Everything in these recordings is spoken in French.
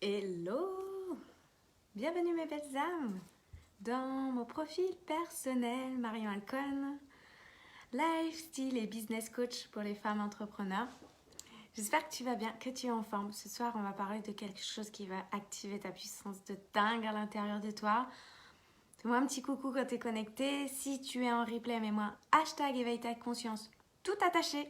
Hello! Bienvenue mes belles âmes dans mon profil personnel Marion Alcon, lifestyle et business coach pour les femmes entrepreneurs. J'espère que tu vas bien, que tu es en forme. Ce soir, on va parler de quelque chose qui va activer ta puissance de dingue à l'intérieur de toi. Fais-moi un petit coucou quand tu es connecté. Si tu es en replay, mets-moi hashtag éveille ta conscience, tout attaché.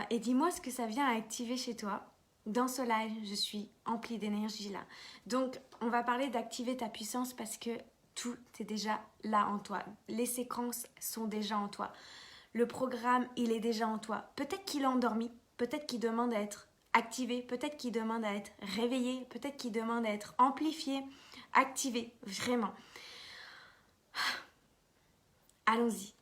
Et dis-moi ce que ça vient activer chez toi. Dans ce live, je suis emplie d'énergie là. Donc, on va parler d'activer ta puissance parce que tout est déjà là en toi. Les séquences sont déjà en toi. Le programme, il est déjà en toi. Peut-être qu'il est endormi, peut-être qu'il demande à être activé, peut-être qu'il demande à être réveillé, peut-être qu'il demande à être amplifié, activé, vraiment. Allons-y.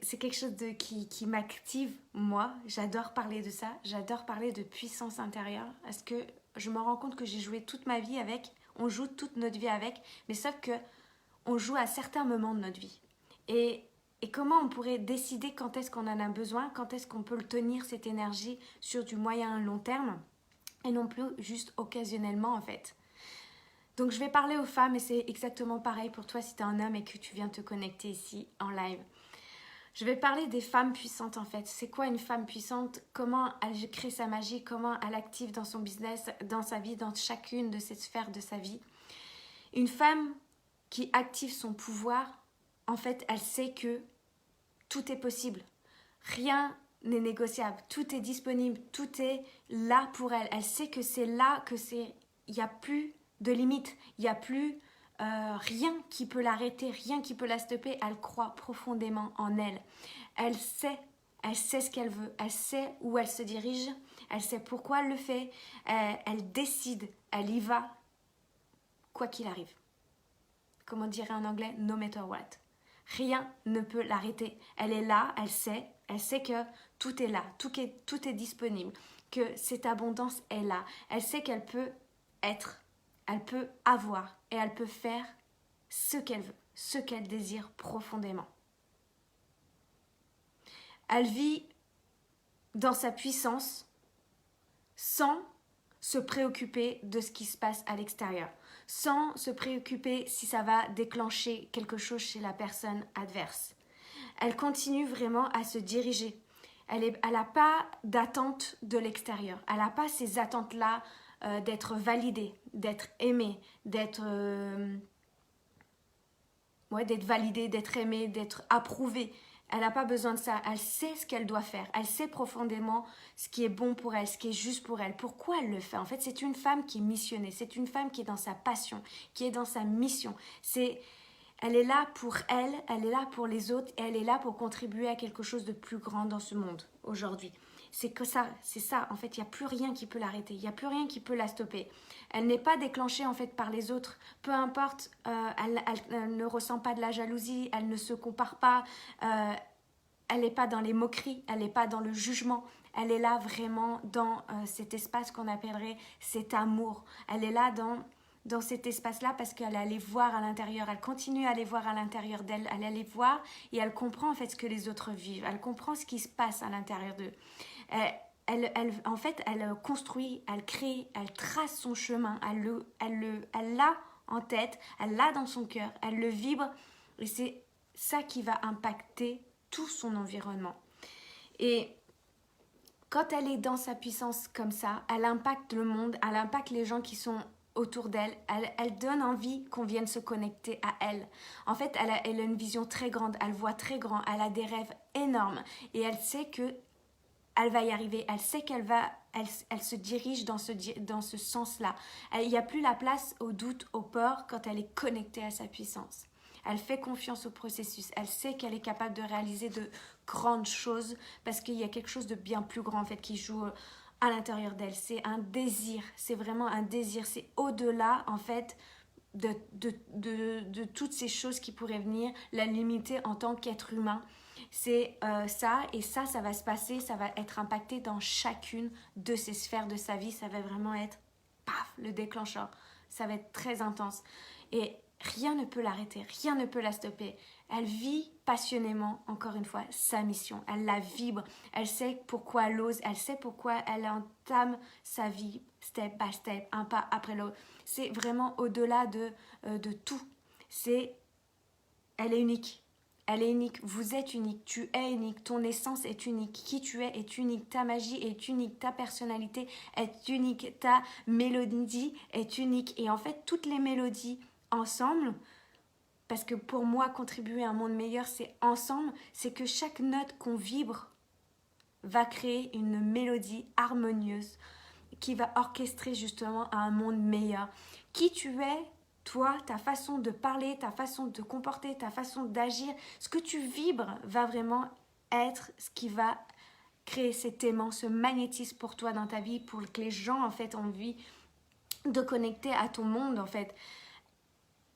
C'est quelque chose qui m'active, moi. J'adore parler de ça. J'adore parler de puissance intérieure. Parce que je me rends compte que j'ai joué toute ma vie avec. On joue toute notre vie avec. Mais sauf que on joue à certains moments de notre vie. Et comment on pourrait décider quand est-ce qu'on en a besoin, quand est-ce qu'on peut le tenir, cette énergie, sur du moyen et long terme. Et non plus juste occasionnellement, en fait. Donc, je vais parler aux femmes et c'est exactement pareil pour toi si tu es un homme et que tu viens te connecter ici en live. Je vais parler des femmes puissantes en fait. C'est quoi une femme puissante? Comment elle crée sa magie? Comment elle active dans son business, dans sa vie, dans chacune de ces sphères de sa vie? Une femme qui active son pouvoir, en fait, elle sait que tout est possible. Rien n'est négociable. Tout est disponible. Tout est là pour elle. Elle sait que c'est là, il n'y a plus de limite. Il n'y a plus rien qui peut l'arrêter, rien qui peut la stopper. Elle croit profondément en elle. Elle sait ce qu'elle veut, elle sait où elle se dirige, elle sait pourquoi elle le fait, elle décide, elle y va, quoi qu'il arrive. Comme on dirait en anglais, no matter what. Rien ne peut l'arrêter. Elle est là, elle sait que tout est là, tout est disponible, que cette abondance est là. Elle sait qu'elle peut être, elle peut avoir et elle peut faire ce qu'elle veut, ce qu'elle désire profondément. Elle vit dans sa puissance sans se préoccuper de ce qui se passe à l'extérieur, sans se préoccuper si ça va déclencher quelque chose chez la personne adverse. Elle continue vraiment à se diriger. Elle n'a pas d'attente de l'extérieur. Elle n'a pas ces attentes-là d'être validée, d'être aimée, d'être validée, d'être aimée, d'être approuvée. Elle n'a pas besoin de ça. Elle sait ce qu'elle doit faire. Elle sait profondément ce qui est bon pour elle, ce qui est juste pour elle. Pourquoi elle le fait? En fait, c'est une femme qui est missionnée. C'est une femme qui est dans sa passion, qui est dans sa mission. Elle est là pour elle est là pour les autres et elle est là pour contribuer à quelque chose de plus grand dans ce monde aujourd'hui. C'est ça. En fait, il n'y a plus rien qui peut l'arrêter. Il n'y a plus rien qui peut la stopper. Elle n'est pas déclenchée en fait par les autres. Peu importe, elle ne ressent pas de la jalousie, elle ne se compare pas, elle n'est pas dans les moqueries, elle n'est pas dans le jugement. Elle est là vraiment dans cet espace qu'on appellerait cet amour. Elle est là dans cet espace-là parce qu'elle allait voir à l'intérieur, elle continue à aller voir à l'intérieur d'elle, elle allait voir et elle comprend en fait ce que les autres vivent, elle comprend ce qui se passe à l'intérieur d'eux. En fait, elle construit, elle crée, elle trace son chemin, elle l'a en tête, elle l'a dans son cœur, elle le vibre et c'est ça qui va impacter tout son environnement. Et quand elle est dans sa puissance comme ça, elle impacte le monde, elle impacte les gens qui sont autour d'elle, elle donne envie qu'on vienne se connecter à elle. En fait, elle a une vision très grande, elle voit très grand, elle a des rêves énormes et elle sait que elle va y arriver, elle sait elle se dirige dans ce sens-là. Il n'y a plus la place au doute, au peur quand elle est connectée à sa puissance. Elle fait confiance au processus, elle sait qu'elle est capable de réaliser de grandes choses parce qu'il y a quelque chose de bien plus grand en fait qui joue à l'intérieur d'elle. C'est un désir, c'est vraiment un désir, c'est au-delà en fait de toutes ces choses qui pourraient venir la limiter en tant qu'être humain. C'est ça, et ça va se passer, ça va être impacté dans chacune de ces sphères de sa vie. Ça va vraiment être, paf, le déclencheur. Ça va être très intense. Et rien ne peut l'arrêter, rien ne peut la stopper. Elle vit passionnément, encore une fois, sa mission. Elle la vibre. Elle sait pourquoi elle ose. Elle sait pourquoi elle entame sa vie step by step, un pas après l'autre. C'est vraiment au-delà de tout. Elle est unique. Elle est unique. Vous êtes unique. Tu es unique. Ton essence est unique. Qui tu es est unique. Ta magie est unique. Ta personnalité est unique. Ta mélodie est unique. Et en fait, toutes les mélodies ensemble, parce que pour moi, contribuer à un monde meilleur, c'est ensemble, c'est que chaque note qu'on vibre va créer une mélodie harmonieuse qui va orchestrer justement à un monde meilleur. Qui tu es, toi, ta façon de parler, ta façon de te comporter, ta façon d'agir, ce que tu vibres va vraiment être ce qui va créer cet aimant, ce magnétisme pour toi dans ta vie, pour que les gens en fait ont envie de connecter à ton monde en fait.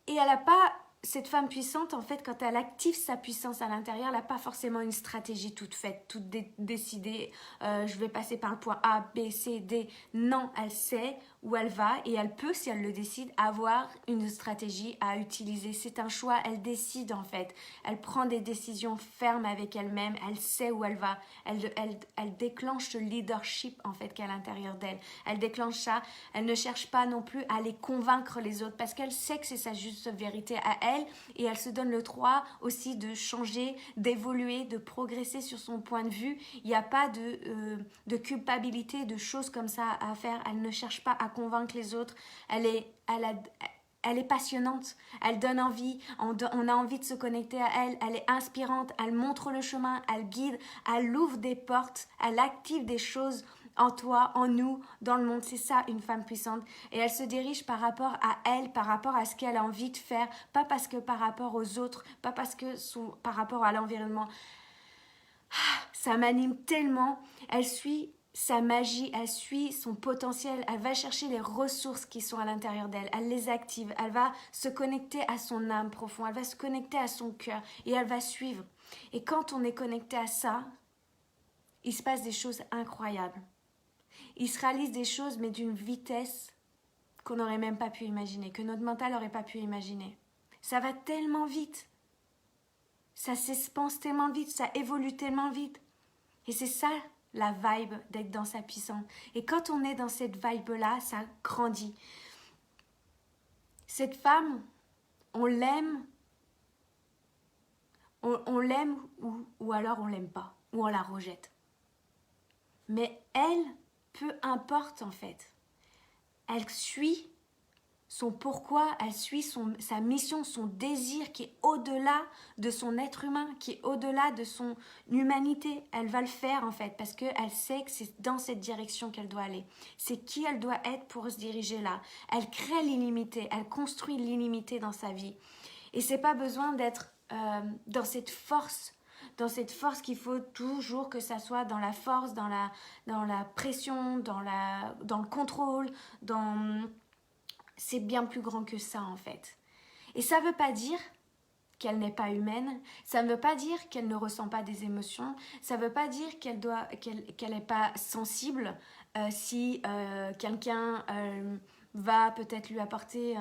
Et elle n'a pas, cette femme puissante, en fait, quand elle active sa puissance à l'intérieur, elle n'a pas forcément une stratégie toute faite, toute décidée. Je vais passer par le point A, B, C, D. Non, elle sait où elle va et elle peut, si elle le décide, avoir une stratégie à utiliser. C'est un choix, elle décide en fait. Elle prend des décisions fermes avec elle-même, elle sait où elle va. Elle déclenche le leadership en fait qu'à l'intérieur d'elle. Elle déclenche ça, elle ne cherche pas non plus à aller convaincre les autres parce qu'elle sait que c'est sa juste vérité à elle et elle se donne le droit aussi de changer, d'évoluer, de progresser sur son point de vue. Il n'y a pas de culpabilité, de choses comme ça à faire. Elle ne cherche pas à convaincre les autres. Elle est passionnante, elle donne envie, on a envie de se connecter à elle, elle est inspirante, elle montre le chemin, elle guide, elle ouvre des portes, elle active des choses en toi, en nous, dans le monde. C'est ça une femme puissante. Et elle se dirige par rapport à elle, par rapport à ce qu'elle a envie de faire, pas parce que par rapport aux autres, pas parce que par rapport à l'environnement. Ça m'anime tellement. Elle suit sa magie, elle suit son potentiel, elle va chercher les ressources qui sont à l'intérieur d'elle, elle les active, elle va se connecter à son âme profonde, elle va se connecter à son cœur et elle va suivre. Et quand on est connecté à ça, il se passe des choses incroyables. Il se réalise des choses mais d'une vitesse qu'on n'aurait même pas pu imaginer, que notre mental n'aurait pas pu imaginer. Ça va tellement vite, ça s'expanse tellement vite, ça évolue tellement vite. Et c'est ça la vibe d'être dans sa puissance. Et quand on est dans cette vibe-là, ça grandit. Cette femme, on l'aime, on l'aime ou alors on l'aime pas, ou on la rejette. Mais elle, peu importe en fait, elle suit son pourquoi, elle suit sa mission, son désir qui est au-delà de son être humain, qui est au-delà de son humanité. Elle va le faire en fait parce qu'elle sait que c'est dans cette direction qu'elle doit aller. C'est qui elle doit être pour se diriger là. Elle crée l'illimité, elle construit l'illimité dans sa vie. Et c'est pas besoin d'être dans cette force qu'il faut toujours que ça soit dans la force, dans la pression, dans le contrôle, c'est bien plus grand que ça en fait. Et ça ne veut pas dire qu'elle n'est pas humaine, ça ne veut pas dire qu'elle ne ressent pas des émotions, ça ne veut pas dire qu'elle n'est pas sensible si quelqu'un va peut-être lui apporter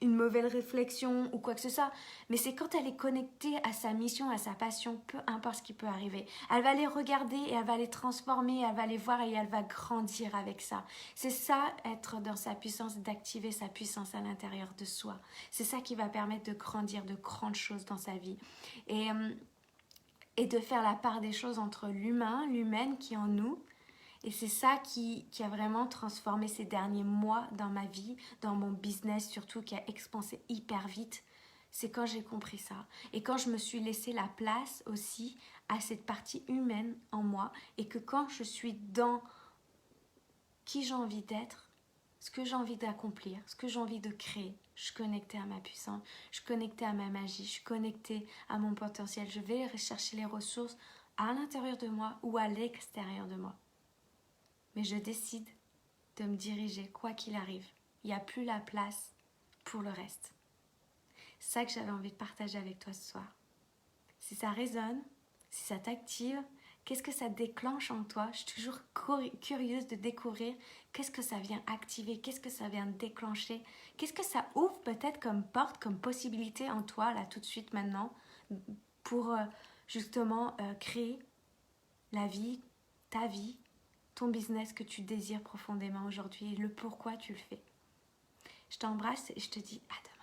une mauvaise réflexion ou quoi que ce soit. Mais c'est quand elle est connectée à sa mission, à sa passion, peu importe ce qui peut arriver. Elle va les regarder et elle va les transformer, elle va les voir et elle va grandir avec ça. C'est ça, être dans sa puissance, d'activer sa puissance à l'intérieur de soi. C'est ça qui va permettre de grandir de grandes choses dans sa vie. Et de faire la part des choses entre l'humain, l'humaine qui est en nous. Et c'est ça qui a vraiment transformé ces derniers mois dans ma vie, dans mon business surtout, qui a expansé hyper vite. C'est quand j'ai compris ça. Et quand je me suis laissé la place aussi à cette partie humaine en moi. Et que quand je suis dans qui j'ai envie d'être, ce que j'ai envie d'accomplir, ce que j'ai envie de créer, je suis connectée à ma puissance, je suis connectée à ma magie, je suis connectée à mon potentiel. Je vais rechercher les ressources à l'intérieur de moi ou à l'extérieur de moi. Mais je décide de me diriger quoi qu'il arrive. Il n'y a plus la place pour le reste. C'est ça que j'avais envie de partager avec toi ce soir. Si ça résonne, si ça t'active, qu'est-ce que ça déclenche en toi? Je suis toujours curieuse de découvrir qu'est-ce que ça vient activer, qu'est-ce que ça vient déclencher, qu'est-ce que ça ouvre peut-être comme porte, comme possibilité en toi, là tout de suite maintenant, pour justement créer la vie, ta vie, ton business que tu désires profondément aujourd'hui et le pourquoi tu le fais. Je t'embrasse et je te dis à demain.